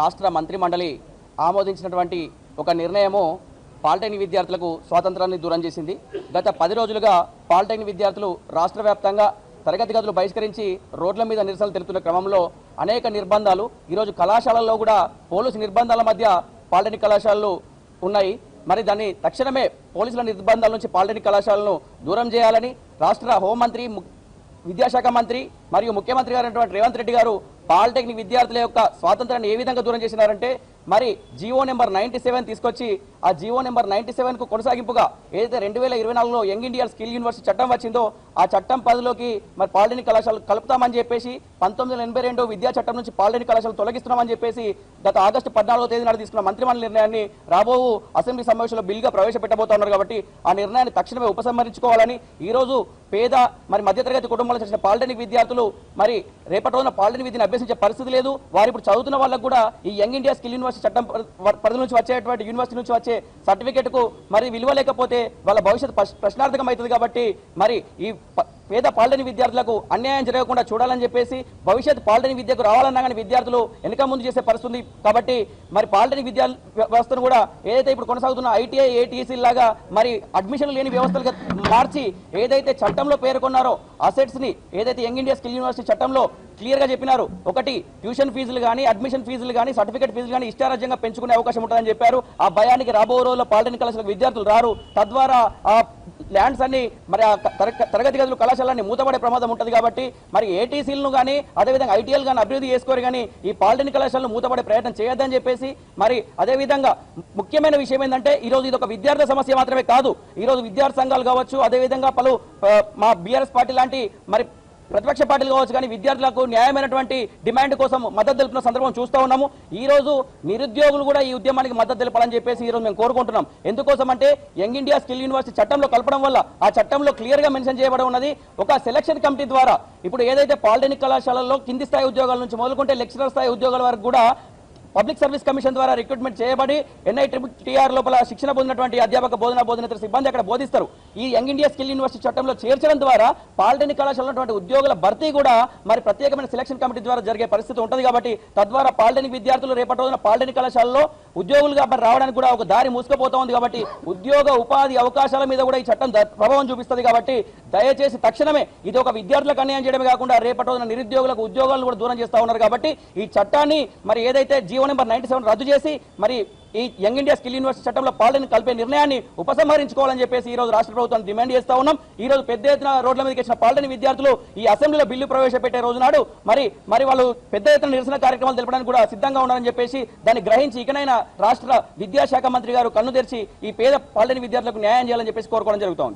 రాష్ట్ర మంత్రిమండలి ఆమోదించినటువంటి ఒక నిర్ణయము పాలిటెక్నిక్ విద్యార్థులకు స్వాతంత్రాన్ని దూరం చేసింది. గత 10 రోజులుగా పాలిటెక్నిక్ విద్యార్థులు రాష్ట్ర వ్యాప్తంగా తరగతి గదులు బహిష్కరించి రోడ్ల మీద నిరసనలు తెలుపుతున్న క్రమంలో అనేక నిర్బంధాలు, ఈరోజు కళాశాలల్లో కూడా పోలీసు నిర్బంధాల మధ్య పాలిటెక్నిక్ కళాశాలలు ఉన్నాయి. మరి దాన్ని తక్షణమే పోలీసుల నిర్బంధాల నుంచి పాలిటెక్నిక్ కళాశాలను దూరం చేయాలని రాష్ట్ర హోంమంత్రి, విద్యాశాఖ మంత్రి మరియు ముఖ్యమంత్రి గారు రేవంత్ రెడ్డి గారు పాలిటెక్నిక్ విద్యార్థుల యొక్క స్వాతంత్రాన్ని ఏ విధంగా దూరం చేసినారంటే మరి జియో నెంబర్ 97 తీసుకొచ్చి ఆ జియో నెంబర్ 97కు కొనసాగింపుగా ఏదైతే 2024లో యంగ్ ఇండియా స్కిల్ యూనివర్సిటీ చట్టం వచ్చిందో ఆ చట్టం 10లోకి మరి పాలిటెక్నిక్ కళాశాలలు కలుపుతామని చెప్పేసి 1982 విద్యా చట్టం నుంచి పాలిటెక్నిక్ కళాశాలలు తొలగిస్తున్నామని చెప్పేసి గత ఆగస్టు 14వ తేదీ నాడు తీసుకున్న మంత్రిమండలి నిర్ణయాన్ని రాబో అసెంబ్లీ సమావేశంలో బిల్లుగా ప్రవేశపెట్టబోతున్నారు కాబట్టి ఆ నిర్ణయాన్ని తక్షణమే ఉపసంహరించుకోవాలని ఈరోజు పేద మరి మధ్యతరగతి కుటుంబాలకు చెందిన పాలిటెక్నిక్ విద్యార్థులు మరి రేపటి రోజున పాలిటెక్నిక్ విద్యను అభ్యసించే పరిస్థితి లేదు. వారు ఇప్పుడు చదువుతున్న వాళ్ళకు కూడా ఈ యంగ్ ఇండియా స్కిల్ యూనివర్సిటీ చట్టం పరిధి నుంచి వచ్చేటువంటి యూనివర్సిటీ నుంచి వచ్చే సర్టిఫికేట్కు మరి విలువ లేకపోతే వాళ్ళ భవిష్యత్తు ప్రశ్నార్థకం అవుతుంది. కాబట్టి మరి ఈ పేద పాలిటెక్నిక్ విద్యార్థులకు అన్యాయం జరగకుండా చూడాలని చెప్పేసి భవిష్యత్ పాలిటెక్నిక్ విద్యకు రావాలన్నా కానీ విద్యార్థులు వెనుక ముందు చేసే పరిస్థితి ఉంది. కాబట్టి మరి పాలిటెక్నిక్ విద్యా వ్యవస్థను కూడా ఏదైతే ఇప్పుడు కొనసాగుతున్న ఐటీఐ ఏటీసీ లాగా మరి అడ్మిషన్ లేని వ్యవస్థలుగా మార్చి ఏదైతే చట్టంలో పేర్కొన్నారో అసెట్స్ ని ఏదైతే యంగ్ ఇండియా స్కిల్ యూనివర్సిటీ చట్టంలో క్లియర్ గా చెప్పినారు. ఒకటి ట్యూషన్ ఫీజులు కానీ అడ్మిషన్ ఫీజులు కానీ సర్టిఫికేట్ ఫీజులు కానీ ఇష్టారాజ్యంగా పెంచుకునే అవకాశం ఉంటుందని చెప్పారు. ఆ భయానికి రాబో రోజుల్లో పాలిటెక్నిక్ కళాశాలకు విద్యార్థులు రారు. తద్వారా ఆ ల్యాండ్స్ అన్ని మరి ఆ తరగతి గదులు కళాశాలన్నీ మూతపడే ప్రమాదం ఉంటుంది. కాబట్టి మరి ఏటీసీలను కానీ అదేవిధంగా ఐటీఎల్ కానీ అభివృద్ధి చేసుకోరు కానీ ఈ పాలిటెక్నిక్ కళాశాలను మూతపడే ప్రయత్నం చేయొద్దని చెప్పేసి మరి అదేవిధంగా ముఖ్యమైన విషయం ఏంటంటే ఈరోజు ఇది ఒక విద్యార్థి సమస్య మాత్రమే కాదు. ఈరోజు విద్యార్థి సంఘాలు కావచ్చు, అదేవిధంగా పలు మా బీఆర్ఎస్ పార్టీ లాంటి మరి ప్రతిపక్ష పార్టీలు కావచ్చు కానీ విద్యార్థులకు న్యాయమైనటువంటి డిమాండ్ కోసం మద్దతు తెలుపుతున్న సందర్భం చూస్తూ ఉన్నాము. ఈ రోజు నిరుద్యోగులు కూడా ఈ ఉద్యమానికి మద్దతు తెలపాలని చెప్పేసి ఈ రోజు మేము కోరుకుంటున్నాం. ఎందుకోసం అంటే యంగ్ ఇండియా స్కిల్ యూనివర్సిటీ చట్టంలో కలపడం వల్ల ఆ చట్టంలో క్లియర్ గా మెన్షన్ చేయబడి ఉన్నది. ఒక సెలక్షన్ కమిటీ ద్వారా ఇప్పుడు ఏదైతే పాలిటెక్నిక్ కళాశాలల్లో కింది స్థాయి ఉద్యోగాల నుంచి మొదలుకుంటే లెక్చరర్ స్థాయి ఉద్యోగాల వరకు కూడా పబ్లిక్ సర్వీస్ కమిషన్ ద్వారా రిక్రూట్మెంట్ చేయబడి NITR లోపల శిక్షణ పొందినటువంటి అధ్యాపక బోధనేతర సిబ్బంది అక్కడ బోధిస్తారు. ఈ యంగ్ ఇండియా స్కిల్ యూనివర్సిటీ చట్టంలో చేర్చడం ద్వారా పాలిటెక్నిక్ కళాశాలలో ఉన్నటువంటి ఉద్యోగుల భర్తీ కూడా మరి ప్రత్యేకమైన సెలక్షన్ కమిటీ ద్వారా జరిగే పరిస్థితి ఉంటుంది. కాబట్టి తద్వారా పాలిటెక్నిక్ విద్యార్థులు రేపటి రోజున పాలిటెక్నిక్ కళాశాలలో ఉద్యోగులుగా మరి రావడానికి కూడా ఒక దారి మూసుకుపోతా ఉంది. కాబట్టి ఉద్యోగ ఉపాధి అవకాశాల మీద కూడా ఈ చట్టం ప్రభావం చూపిస్తుంది. కాబట్టి దయచేసి తక్షణమే ఇది ఒక విద్యార్థులకు అన్యాయం చేయడమే కాకుండా రేపటి రోజున నిరుద్యోగులకు ఉద్యోగాలను కూడా దూరం చేస్తా ఉన్నారు. కాబట్టి ఈ చట్టాన్ని మరి ఏదైతే జీవో నెంబర్ 97 రద్దు చేసి మరి ఈ యంగ్ ఇండియా స్కిల్ యూనివర్సిటీ చట్టంలో పాలిటెక్నిక్ కలిపే నిర్ణయాన్ని ఉపసంహరించుకోవాలని చెప్పేసి ఈ రోజు రాష్ట్ర ప్రభుత్వాన్ని డిమాండ్ చేస్తా ఉన్నాం. ఈ రోజు పెద్ద ఎత్తున రోడ్ల మీదకి వచ్చిన పాలిటెక్నిక్ విద్యార్థులు ఈ అసెంబ్లీలో బిల్లు ప్రవేశపెట్టే రోజు నాడు మరి వాళ్ళు పెద్ద ఎత్తున నిరసన కార్యక్రమాలు తెలపడానికి కూడా సిద్ధంగా ఉన్నారని చెప్పేసి దాన్ని గ్రహించి ఇకనైనా రాష్ట్ర విద్యాశాఖ మంత్రి గారు కన్ను తెరిచి ఈ పేద పాలిటెక్నిక్ విద్యార్థులకు న్యాయం చేయాలని చెప్పేసి కోరుకోవడం జరుగుతోంది.